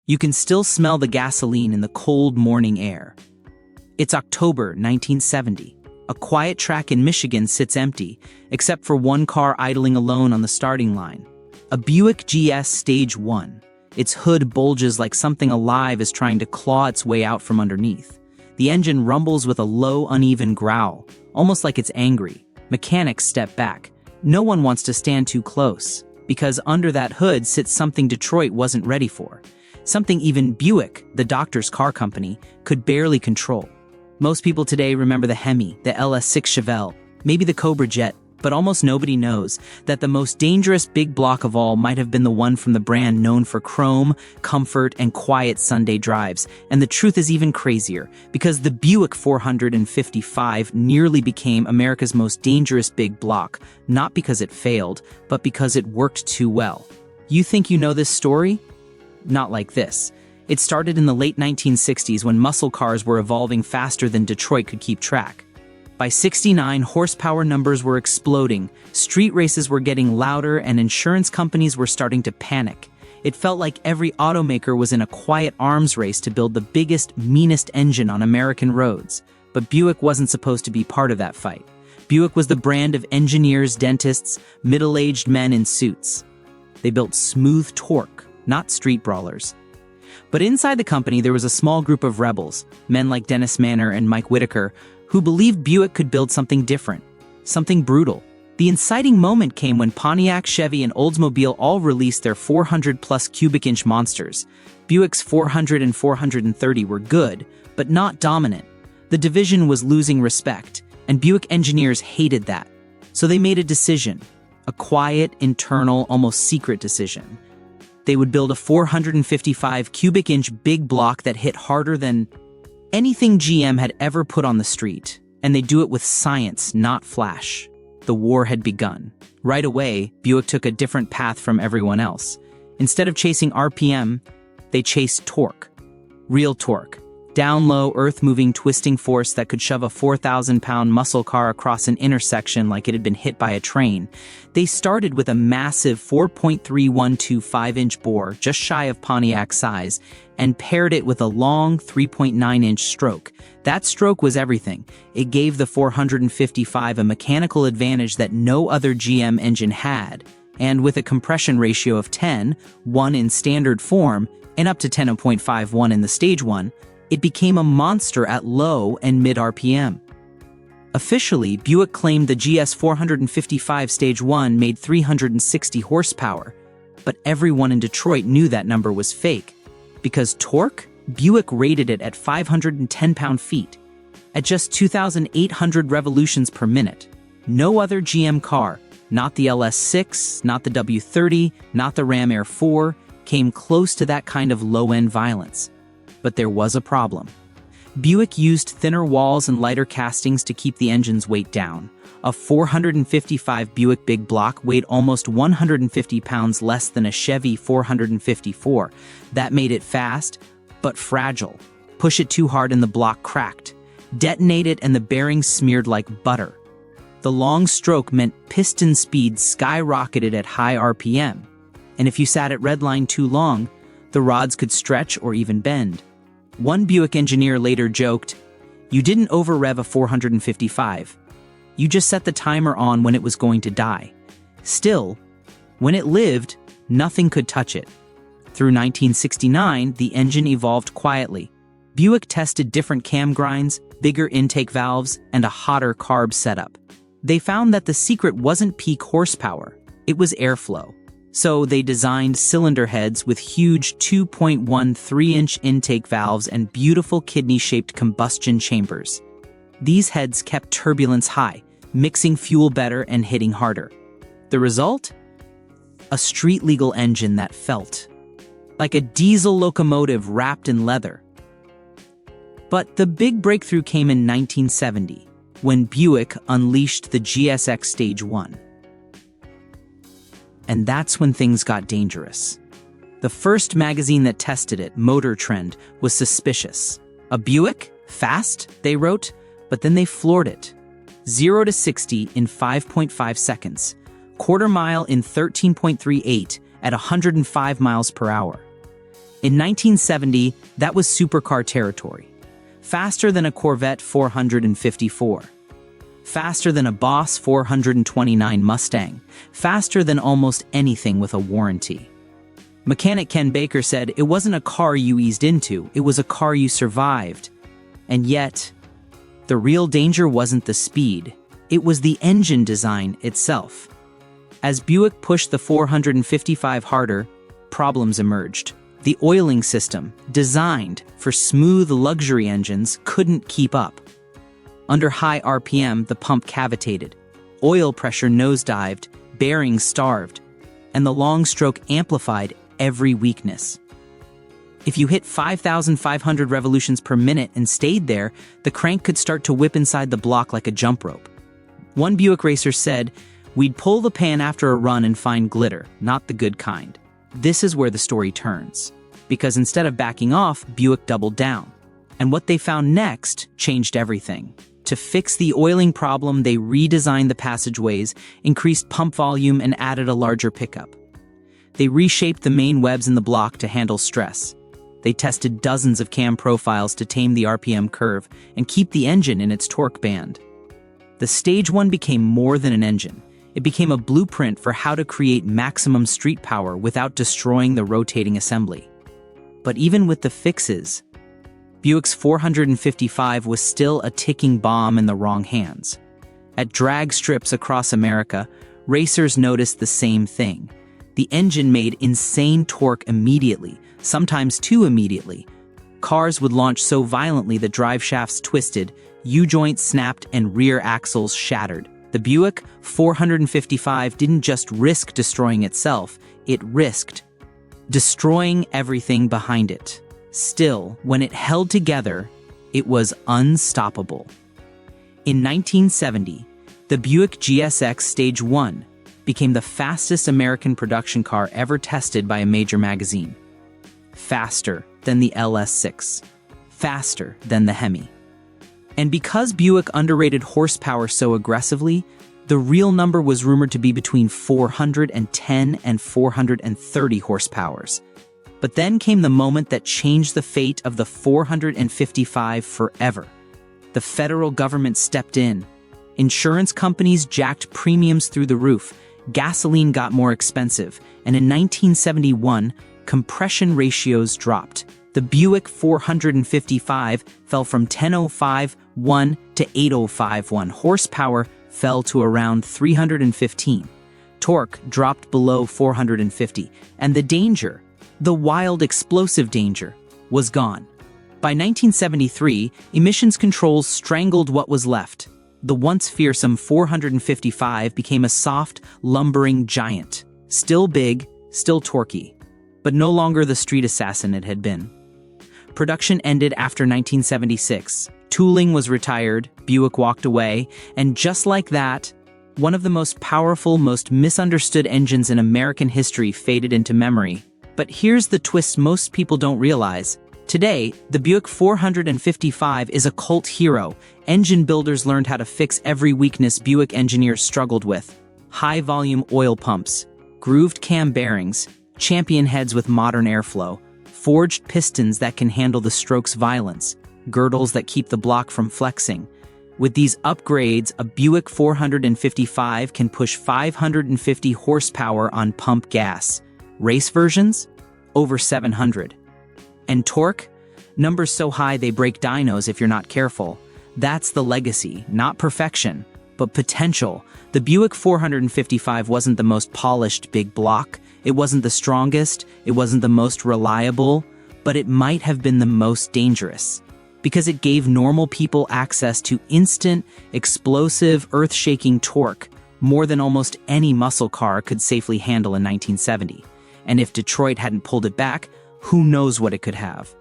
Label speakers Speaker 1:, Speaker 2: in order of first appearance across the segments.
Speaker 1: You can still smell the gasoline in the cold morning air. It's October 1970. A quiet track in Michigan sits empty, except for one car idling alone on the starting line. A Buick GS Stage 1. Its hood bulges like something alive is trying to claw its way out from underneath. The engine rumbles with a low, uneven growl, almost like it's angry. Mechanics step back. No one wants to stand too close, because under that hood sits something Detroit wasn't ready for. Something even Buick, the doctor's car company, could barely control. Most people today remember the Hemi, the LS6 Chevelle, maybe the Cobra Jet, but almost nobody knows that the most dangerous big block of all might have been the one from the brand known for chrome, comfort, and quiet Sunday drives. And the truth is even crazier, because the Buick 455 nearly became America's most dangerous big block, not because it failed, but because it worked too well. You think you know this story? Not like this. It started in the late 1960s when muscle cars were evolving faster than Detroit could keep track. By '69, horsepower numbers were exploding, street races were getting louder, and insurance companies were starting to panic. It felt like every automaker was in a quiet arms race to build the biggest, meanest engine on American roads. But Buick wasn't supposed to be part of that fight. Buick was the brand of engineers, dentists, middle-aged men in suits. They built smooth torque, not street brawlers. But inside the company, there was a small group of rebels, men like Dennis Manor and Mike Whitaker, who believed Buick could build something different, something brutal. The inciting moment came when Pontiac, Chevy, and Oldsmobile all released their 400-plus cubic inch monsters. Buick's 400 and 430 were good, but not dominant. The division was losing respect, and Buick engineers hated that. So they made a decision, a quiet, internal, almost secret decision. They would build a 455 cubic inch big block that hit harder than anything GM had ever put on the street. And they'd do it with science, not flash. The war had begun. Right away, Buick took a different path from everyone else. Instead of chasing RPM, they chased torque. Real torque. Down low, earth-moving, twisting force that could shove a 4,000-pound muscle car across an intersection like it had been hit by a train. They started with a massive 4.3125-inch bore, just shy of Pontiac size, and paired it with a long 3.9-inch stroke. That stroke was everything. It gave the 455 a mechanical advantage that no other GM engine had, and with a compression ratio of 10, 1 in standard form, and up to 10.51 in the Stage 1, it became a monster at low and mid RPM. Officially, Buick claimed the GS 455 Stage 1 made 360 horsepower, but everyone in Detroit knew that number was fake. Because torque, Buick rated it at 510 pound-feet, at just 2,800 revolutions per minute. No other GM car, not the LS6, not the W30, not the Ram Air 4, came close to that kind of low-end violence. But there was a problem. Buick used thinner walls and lighter castings to keep the engine's weight down. A 455 Buick big block weighed almost 150 pounds less than a Chevy 454. That made it fast, but fragile. Push it too hard and the block cracked. Detonate it and the bearings smeared like butter. The long stroke meant piston speed skyrocketed at high RPM. And if you sat at redline too long, the rods could stretch or even bend. One Buick engineer later joked, "You didn't over-rev a 455. You just set the timer on when it was going to die." Still, when it lived, nothing could touch it. Through 1969, the engine evolved quietly. Buick tested different cam grinds, bigger intake valves, and a hotter carb setup. They found that the secret wasn't peak horsepower, it was airflow. So they designed cylinder heads with huge 2.13-inch intake valves and beautiful kidney-shaped combustion chambers. These heads kept turbulence high, mixing fuel better and hitting harder. The result? A street-legal engine that felt like a diesel locomotive wrapped in leather. But the big breakthrough came in 1970, when Buick unleashed the GSX Stage 1. And that's when things got dangerous. The first magazine that tested it, Motor Trend, was suspicious. A Buick? Fast, they wrote, but then they floored it. 0 to 60 in 5.5 seconds. Quarter mile in 13.38 at 105 miles per hour. In 1970, that was supercar territory. Faster than a Corvette 454. Faster than a Boss 429 Mustang. Faster than almost anything with a warranty. Mechanic Ken Baker said it wasn't a car you eased into, it was a car you survived. And yet, the real danger wasn't the speed, it was the engine design itself. As Buick pushed the 455 harder, problems emerged. The oiling system, designed for smooth luxury engines, couldn't keep up. Under high RPM, the pump cavitated. Oil pressure nosedived, bearings starved, and the long stroke amplified every weakness. If you hit 5,500 revolutions per minute and stayed there, the crank could start to whip inside the block like a jump rope. One Buick racer said, "We'd pull the pan after a run and find glitter, not the good kind." This is where the story turns, because instead of backing off, Buick doubled down. And what they found next changed everything. To fix the oiling problem, they redesigned the passageways, increased pump volume, and added a larger pickup. They reshaped the main webs in the block to handle stress. They tested dozens of cam profiles to tame the RPM curve and keep the engine in its torque band. The Stage 1 became more than an engine. It became a blueprint for how to create maximum street power without destroying the rotating assembly. But even with the fixes, Buick's 455 was still a ticking bomb in the wrong hands. At drag strips across America, racers noticed the same thing. The engine made insane torque immediately, sometimes too immediately. Cars would launch so violently that drive shafts twisted, U-joints snapped, and rear axles shattered. The Buick 455 didn't just risk destroying itself, it risked destroying everything behind it. Still, when it held together, it was unstoppable. In 1970, the Buick GSX Stage 1 became the fastest American production car ever tested by a major magazine. Faster than the LS6. Faster than the Hemi. And because Buick underrated horsepower so aggressively, the real number was rumored to be between 410 and 430 horsepowers. But then came the moment that changed the fate of the 455 forever. The federal government stepped in. Insurance companies jacked premiums through the roof, gasoline got more expensive, and in 1971, compression ratios dropped. The Buick 455 fell from 10,051 to 8,051. Horsepower fell to around 315. Torque dropped below 450. And the danger, the wild explosive danger, was gone. By 1973, emissions controls strangled what was left. The once fearsome 455 became a soft, lumbering giant. Still big, still torquey, but no longer the street assassin it had been. Production ended after 1976. Tooling was retired, Buick walked away, and just like that, one of the most powerful, most misunderstood engines in American history faded into memory. But here's the twist most people don't realize. Today, the Buick 455 is a cult hero. Engine builders learned how to fix every weakness Buick engineers struggled with. High-volume oil pumps, grooved cam bearings, champion heads with modern airflow, forged pistons that can handle the stroke's violence, girdles that keep the block from flexing. With these upgrades, a Buick 455 can push 550 horsepower on pump gas. Race versions? Over 700. And torque? Numbers so high they break dynos if you're not careful. That's the legacy, not perfection, but potential. The Buick 455 wasn't the most polished big block. It wasn't the strongest, it wasn't the most reliable, but it might have been the most dangerous. Because it gave normal people access to instant, explosive, earth-shaking torque, more than almost any muscle car could safely handle in 1970. And if Detroit hadn't pulled it back, who knows what it could have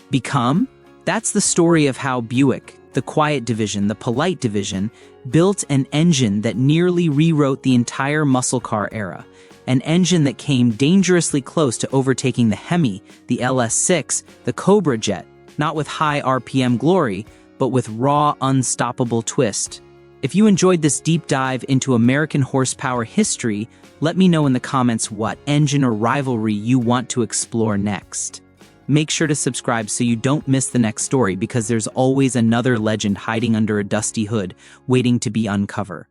Speaker 1: become? That's the story of how Buick, the quiet division, the polite division, built an engine that nearly rewrote the entire muscle car era. An engine that came dangerously close to overtaking the Hemi, the LS6, the Cobra Jet, not with high RPM glory, but with raw, unstoppable twist. If you enjoyed this deep dive into American horsepower history, let me know in the comments what engine or rivalry you want to explore next. Make sure to subscribe so you don't miss the next story because there's always another legend hiding under a dusty hood, waiting to be uncovered.